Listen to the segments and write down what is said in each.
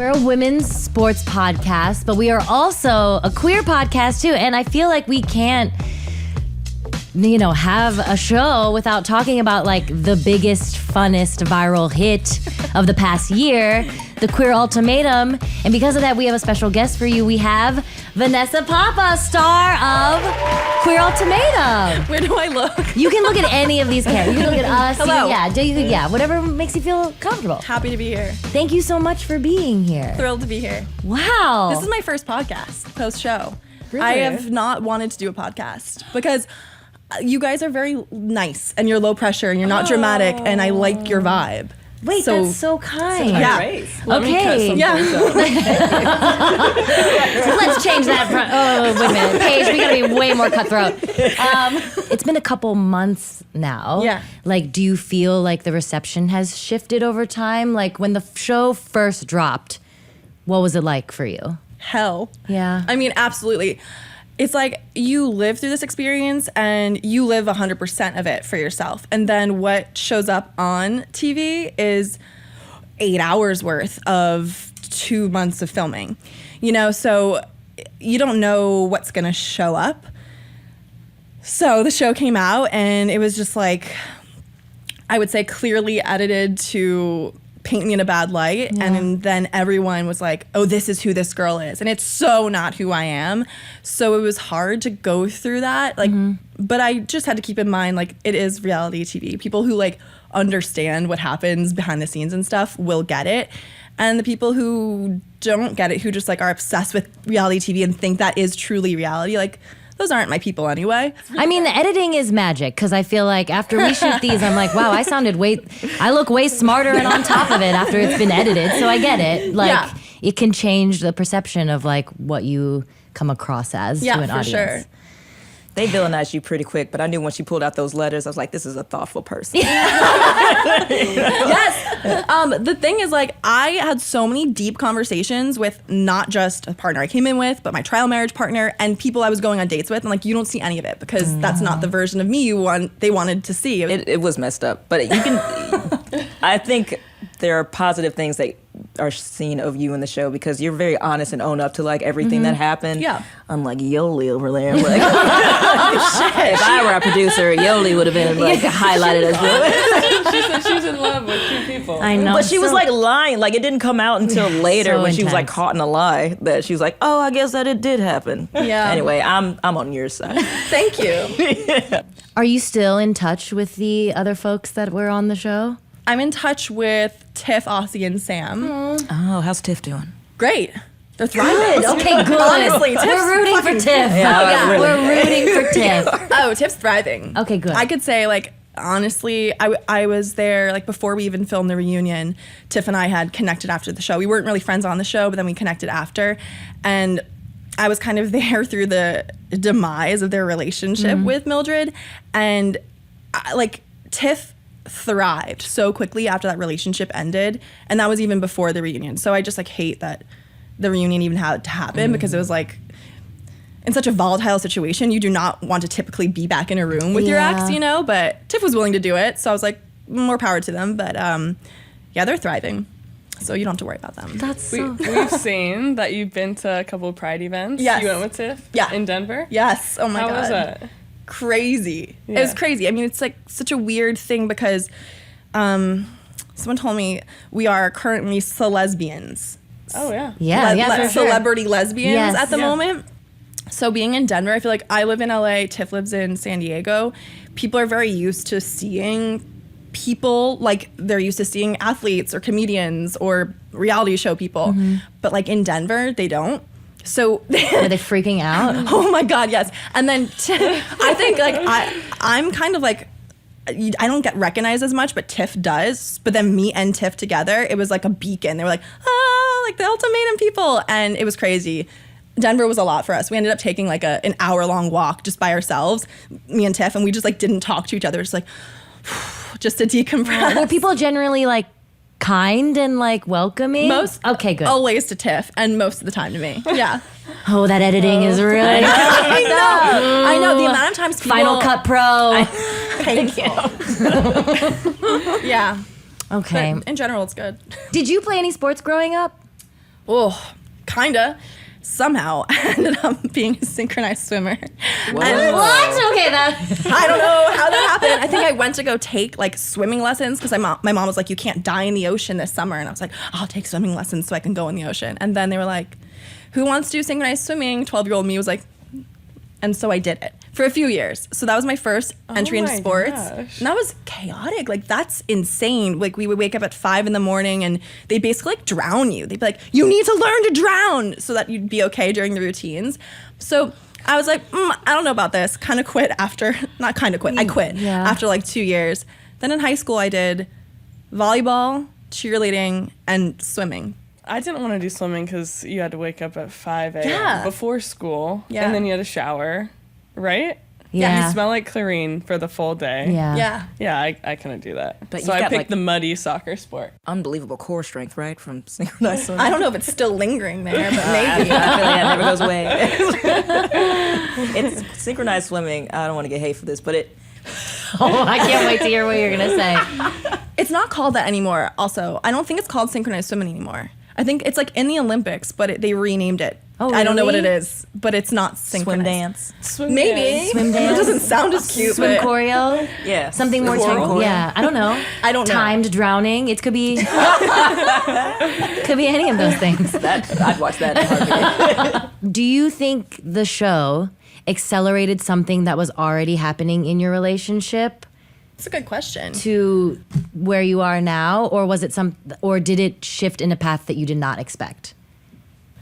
We're a women's sports podcast, but we are also a queer podcast too. And I feel like we can't, have a show without talking about like the biggest, funnest viral hit of the past year, the Queer Ultimatum. And because of that, we have a special guest for you. We have Vanessa Papa, star of Queer Ultimatum. Where do I look? You can look at any of these characters. You can look at us. Hello. Whatever makes you feel comfortable. Happy to be here. Thank you so much for being here. Thrilled to be here. Wow. This is my first podcast, post-show. Really? I have not wanted to do a podcast because you guys are very nice and you're low pressure and you're not dramatic and I like your vibe. Wait, that's so kind. Yeah. Let me cut some Yeah. Let's change that. Wait a minute. Paige, we gotta be way more cutthroat. It's been a couple months now. Yeah. Like, do you feel like the reception has shifted over time? Like, when the show first dropped, what was it like for you? Hell. Yeah. I mean, absolutely. It's like you live through this experience and you live 100% of it for yourself. And then what shows up on TV is 8 hours worth of 2 months of filming. So you don't know what's going to show up. So the show came out and it was just like, I would say clearly edited to paint me in a bad light. Yeah. And then everyone was like, oh, this is who this girl is. And it's so not who I am. So it was hard to go through that. But I just had to keep in mind, like, it is reality TV. People who like understand what happens behind the scenes and stuff will get it. And the people who don't get it, who just like are obsessed with reality TV and think that is truly reality, like, those aren't my people anyway. I mean, the editing is magic because I feel like after we shoot these, I'm like, wow, I look way smarter and on top of it after it's been edited. So I get it. Like, It can change the perception of like what you come across as to an audience. Yeah, for sure. They villainized you pretty quick, but I knew when she pulled out those letters, I was like, this is a thoughtful person. Yes. The thing is, like, I had so many deep conversations with not just a partner I came in with, but my trial marriage partner and people I was going on dates with. And, like, you don't see any of it because that's not the version of me they wanted to see. It was messed up. But you can, I think there are positive things that are seen of you in the show because you're very honest and own up to like everything that happened. Yeah. Unlike Yoli over there. Like, if I were a producer, Yoli would have been like highlighted as well. She said she's in love with two people. I know. But she was like lying. Like it didn't come out until later So when she was like intense. caught in a lie that she was like, oh, I guess that it did happen. Yeah. Anyway, I'm on your side. Thank you. Are you still in touch with the other folks that were on the show? I'm in touch with Tiff, Aussie, and Sam. Oh, how's Tiff doing? Great. They're thriving. Okay, good. Honestly, Tiff's we're rooting for Tiff. Yeah, really. We're rooting for Tiff. Oh, Tiff's thriving. Okay, good. I could say, like, honestly, I was there, like, before we even filmed the reunion. Tiff and I had connected after the show. We weren't really friends on the show, but then we connected after. And I was kind of there through the demise of their relationship with Mildred. And, Tiff thrived so quickly after that relationship ended. And that was even before the reunion. So I just, like, hate that the reunion even had to happen because it was, like, in such a volatile situation, you do not want to typically be back in a room with your ex, but Tiff was willing to do it. So I was like, more power to them. But they're thriving. So you don't have to worry about them. We've seen that you've been to a couple of Pride events. Yes. You went with Tiff? Yeah. In Denver? Yes. Oh my God. How was that? Crazy. Yeah. It was crazy. I mean, it's like such a weird thing because someone told me we are currently celesbians. Oh, yeah. Yeah, for sure. Celebrity lesbians at the Yeah. moment. So being in Denver, I feel like I live in LA, Tiff lives in San Diego. People are very used to seeing people, like they're used to seeing athletes or comedians or reality show people. But like in Denver, they don't. So Were they freaking out? oh my God, yes. And then I think like I'm kind of like, I don't get recognized as much, but Tiff does. But then me and Tiff together, it was like a beacon. They were like, like the Ultimatum people. And it was crazy. Denver was a lot for us. We ended up taking like an hour-long walk just by ourselves, me and Tiff, and we just like didn't talk to each other. Just like, just to decompress. Were people generally like kind and like welcoming? Okay, good. Always to Tiff, and most of the time to me. Yeah. Oh, that editing is really I know. The amount of times people... Final Cut Pro. Painful. Yeah. Okay. But in general, it's good. Did you play any sports growing up? Oh, kinda. Somehow I ended up being a synchronized swimmer. What? What? Okay, that. I don't know how that happened. I think I went to go take like swimming lessons because my mom was like, you can't die in the ocean this summer. And I was like, I'll take swimming lessons so I can go in the ocean. And then they were like, who wants to do synchronized swimming? 12-year-old me was like, and so I did it for a few years. So that was my first entry into my sports. gosh. And that was chaotic. Like, that's insane. Like, we would wake up at 5 a.m. and they'd basically like drown you. They'd be like, you need to learn to drown so that you'd be okay during the routines. So I was like, I don't know about this. Kind of quit after, not kind of quit, I quit after like 2 years. Then in high school, I did volleyball, cheerleading, and swimming. I didn't want to do swimming because you had to wake up at 5 a.m. Yeah. before school. Yeah. And then you had a shower, right? Yeah. You smell like chlorine for the full day. Yeah. Yeah. Yeah, I couldn't do that. But So you've I got, picked like- the muddy soccer sport. Unbelievable core strength, right? From synchronized swimming. I don't know if it's still lingering there, but I maybe. feel like that never goes away. It's synchronized swimming. I don't want to get hate for this, but it. Oh, I can't wait to hear what you're gonna say. It's not called that anymore. Also, I don't think it's called synchronized swimming anymore. I think it's like in the Olympics, but they renamed it. Oh, I don't know what it really? is, but it's not synchronized. Swim dance. Swim Maybe. dance. Swim It dance. doesn't sound as cute, Swim but choreo. Yeah. Something more Choral. technical. Yeah, I don't know. I don't know. Timed drowning. It could be. Could be any of those things. That I'd watch that. In a heartbeat. Do you think the show accelerated something that was already happening in your relationship it's a good question. to where you are now, or was it or did it shift in a path that you did not expect?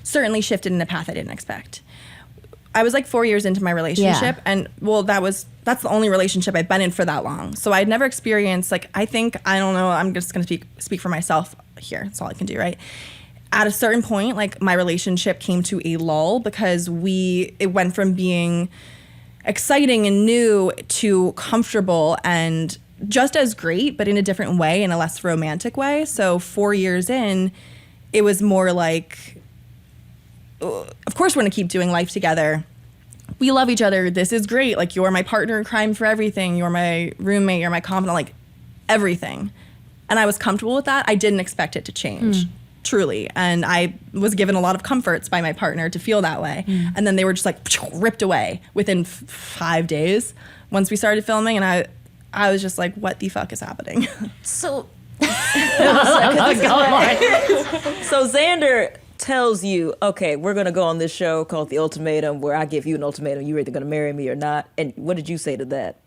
Certainly shifted in a path I didn't expect. I was like 4 years into my relationship, Yeah. and well, that's the only relationship I've been in for that long. So I'd never experienced I don't know. I'm just gonna speak for myself here. That's all I can do, right? At a certain point, like my relationship came to a lull because it went from being exciting and new to comfortable and just as great, but in a different way, in a less romantic way. So 4 years in, it was more like, of course we're gonna keep doing life together. We love each other. This is great. Like, you're my partner in crime for everything. You're my roommate. You're my confidant. Like, everything. And I was comfortable with that. I didn't expect it to change, truly. And I was given a lot of comforts by my partner to feel that way. And then they were just like ripped away within 5 days once we started filming. And I was just like, what the fuck is happening? So. So Xander tells you, okay, we're going to go on this show called The Ultimatum, where I give you an ultimatum. You're either going to marry me or not. And what did you say to that?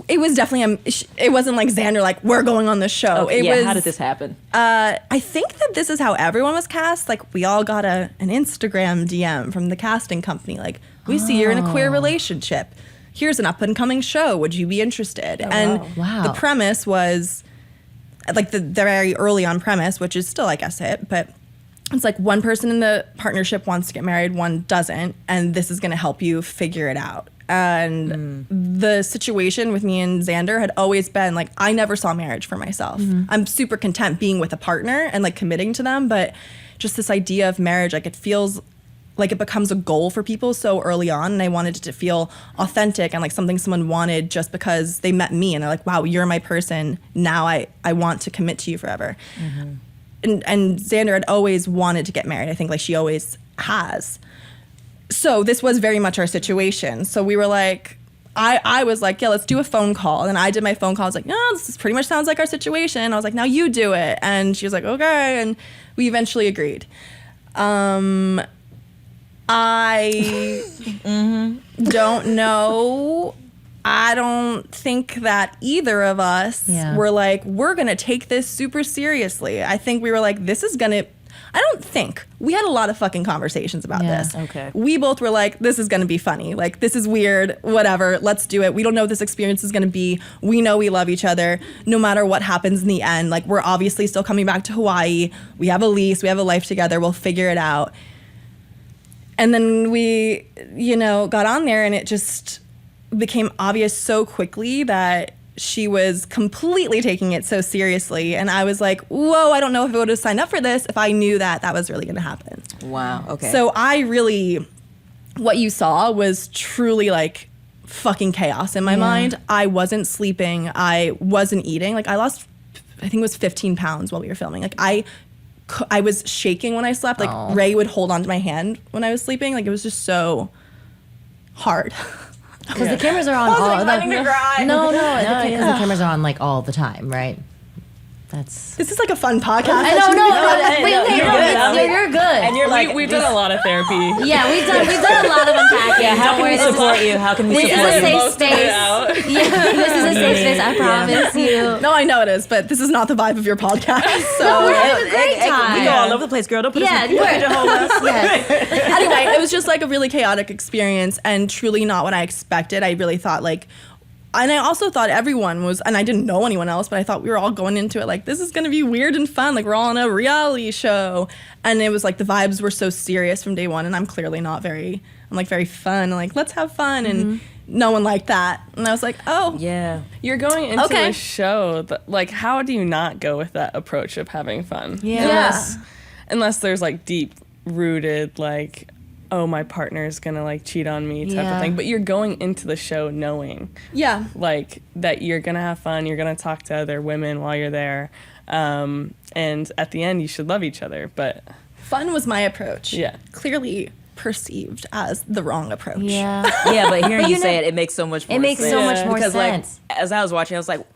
It was definitely it wasn't like Xander like, we're going on this show. Okay, It yeah, was, how did this happen? I think that this is how everyone was cast. Like, we all got an Instagram DM from the casting company. Like, we see you're in a queer relationship. Here's an up-and-coming show. Would you be interested? Wow. The premise was, like, the very early on premise, which is still, I guess, it, but it's like one person in the partnership wants to get married, one doesn't, and this is going to help you figure it out. And the situation with me and Xander had always been like, I never saw marriage for myself. I'm super content being with a partner and like committing to them, but just this idea of marriage, like, it feels like it becomes a goal for people so early on, and I wanted it to feel authentic and like something someone wanted just because they met me and they're like, wow, you're my person. Now I want to commit to you forever. And Xander had always wanted to get married. I think like she always has. So this was very much our situation. So we were like, I was like, yeah, let's do a phone call. And I did my phone call. I was like, no, this pretty much sounds like our situation. I was like, now you do it. And she was like, okay. And we eventually agreed. I don't know. I don't think that either of us were like, we're going to take this super seriously. I think we were like, I don't think. We had a lot of fucking conversations about this. Okay. We both were like, this is going to be funny. Like, this is weird. Whatever. Let's do it. We don't know what this experience is going to be. We know we love each other. No matter what happens in the end, like, we're obviously still coming back to Hawaii. We have a lease. We have a life together. We'll figure it out. And then we, got on there, and it just became obvious so quickly that she was completely taking it so seriously. And I was like, whoa, I don't know if I would have signed up for this if I knew that was really going to happen. Wow, okay. So what you saw was truly like fucking chaos in my mind. I wasn't sleeping. I wasn't eating. Like, I lost, I think it was 15 pounds while we were filming. Like, I I was shaking when I slept. Like Ray would hold onto my hand when I was sleeping. Like it was just so hard. Because the cameras are on all the time. No, because the cameras are on like all the time, right? This is like a fun podcast. I know, you're good. And you're like, we've done a lot of therapy. Yeah, we've done a lot of unpacking. Yeah, how can we support you? How can we This support is a you? safe space. Yeah, this is a safe space. I promise you. No, I know it is, but this is not the vibe of your podcast. So No, we're having a great time. We go all over the place, girl. Don't put us in Yeah, your whole us. yes. anyway, it was just like a really chaotic experience and truly not what I expected. I really thought like, and I also thought everyone was, and I didn't know anyone else, but I thought we were all going into it like, this is going to be weird and fun. Like we're all on a reality show. And it was like the vibes were so serious from day one. And I'm clearly not very fun. Like, let's have fun. And no one liked that. And I was like, oh. Yeah. You're going into Okay. the show, like, how do you not go with that approach of having fun? Yeah. Unless there's, like, deep-rooted, like, oh, my partner's gonna, like, cheat on me type of thing. But you're going into the show knowing, Yeah. like, that you're gonna have fun, you're gonna talk to other women while you're there. And at the end, you should love each other, but... Fun was my approach. Yeah. Clearly perceived as the wrong approach. Yeah. Yeah, but hearing you say it makes so much more It makes sense. so much more Because, sense. like, as I was watching, I was like,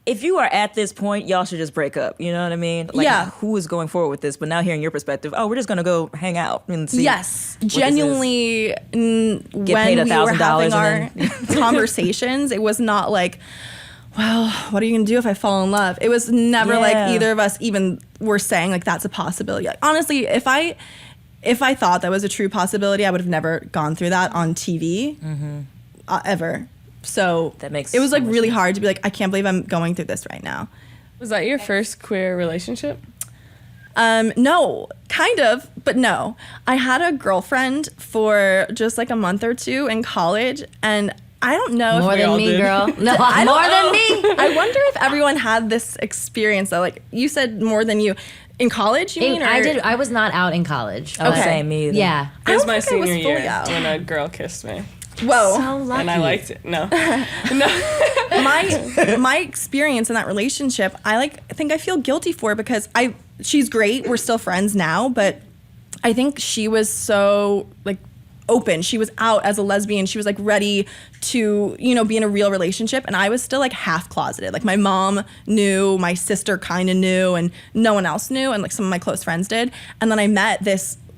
if you are at this point, y'all should just break up. You know what I mean? Like, Yeah. who is going forward with this? But now hearing your perspective, oh, we're just going to go hang out and see. Yes, this is. genuinely. When paid we were having $1,000 our and conversations, it was not like, well, what are you gonna do if I fall in love? It was never like Yeah. either of us even were saying like that's a possibility. Like, honestly, if I thought that was a true possibility, I would have never gone through that on TV ever. So That makes it was so like much really sense. hard to be like, I can't believe I'm going through this right now. Was that your first queer relationship? No, kind of, but no. I had a girlfriend for just like a month or two in college, and I don't know More if than all me, did. girl. No, I don't more than know. me. I wonder if everyone had this experience though. Like you said, more than you in college. You mean? Or? I was not out in college. Oh, Okay. same, me either. Yeah. It was don't my think I was senior fully year out. when a girl kissed me. Whoa. So lucky. And I liked it. No. my experience in that relationship, I think I feel guilty for because she's great. We're still friends now, but I think she was so like open. She was out as a lesbian. She was like ready to, be in a real relationship. And I was still like half closeted. Like my mom knew, my sister kind of knew, and no one else knew. And like some of my close friends did. And then I met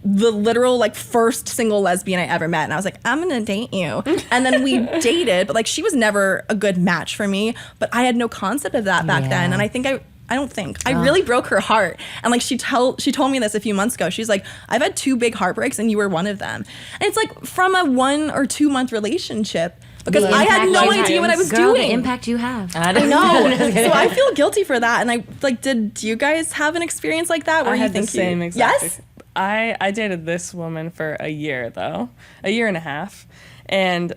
the literal like first single lesbian I ever met. And I was like, I'm going to date you. And then we dated, but like she was never a good match for me. But I had no concept of that back then. And I think I really broke her heart. And like she told me this a few months ago. She's like, I've had 2 big heartbreaks and you were one of them. And it's like from a 1 or 2 month relationship because The I had impact no you idea what I was Girl, doing. the impact you have. I I know. know. So I feel guilty for that. And I like, did you guys have an experience like that where I you had think the same you, exact. yes? I dated this woman for a year though, a year and a half, and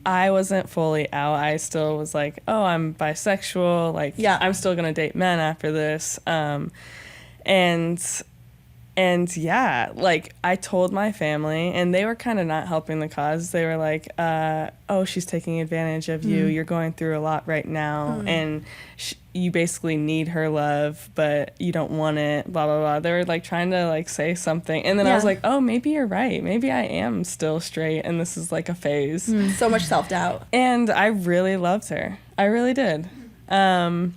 I wasn't fully out. I still was like, oh, I'm bisexual. Like, Yeah. I'm still gonna date men after this. And yeah, like I told my family, and they were kind of not helping the cause. They were like, oh, she's taking advantage of you. You're going through a lot right now, and you basically need her love, but you don't want it, blah, blah, blah. They were like trying to like say something. And then I was Yeah. like, oh, maybe you're right. Maybe I am still straight and this is like a phase. So much self-doubt. And I really loved her. I really did. And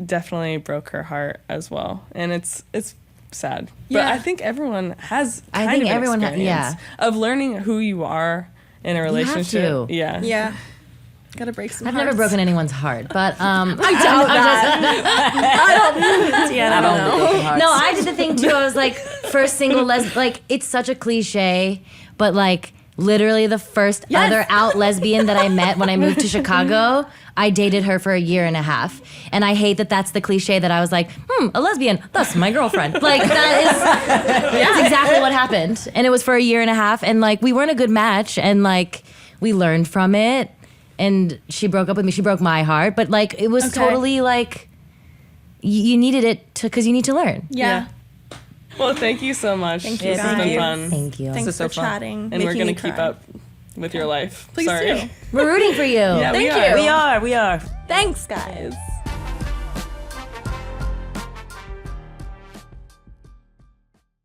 definitely broke her heart as well. And it's sad. But Yeah. I think everyone has I kind think of an everyone experience of learning who you are in a relationship. to. Yeah. Yeah. Gotta break some I've hearts. never broken anyone's heart, but I doubt that. I don't know. no, I did the thing too. I was like, first single like it's such a cliche, but like literally the first other out lesbian that I met when I moved to Chicago, I dated her for a year and a half. And I hate that that's the cliche that I was like, a lesbian, that's my girlfriend. Like that's exactly what happened. And it was for a year and a half, and like we weren't a good match, and like we learned from it. And she broke up with me. She broke my heart. But like it was totally like you needed it because you need to learn. Yeah. Well, thank you so much. Thank you, This has been guys. fun. Thank you. Thanks is so for fun. chatting. And we're making going me to keep cry. up with your life. Please Sorry. do. We're rooting for you. Yeah, Thank we are. you. We are. Thanks, guys.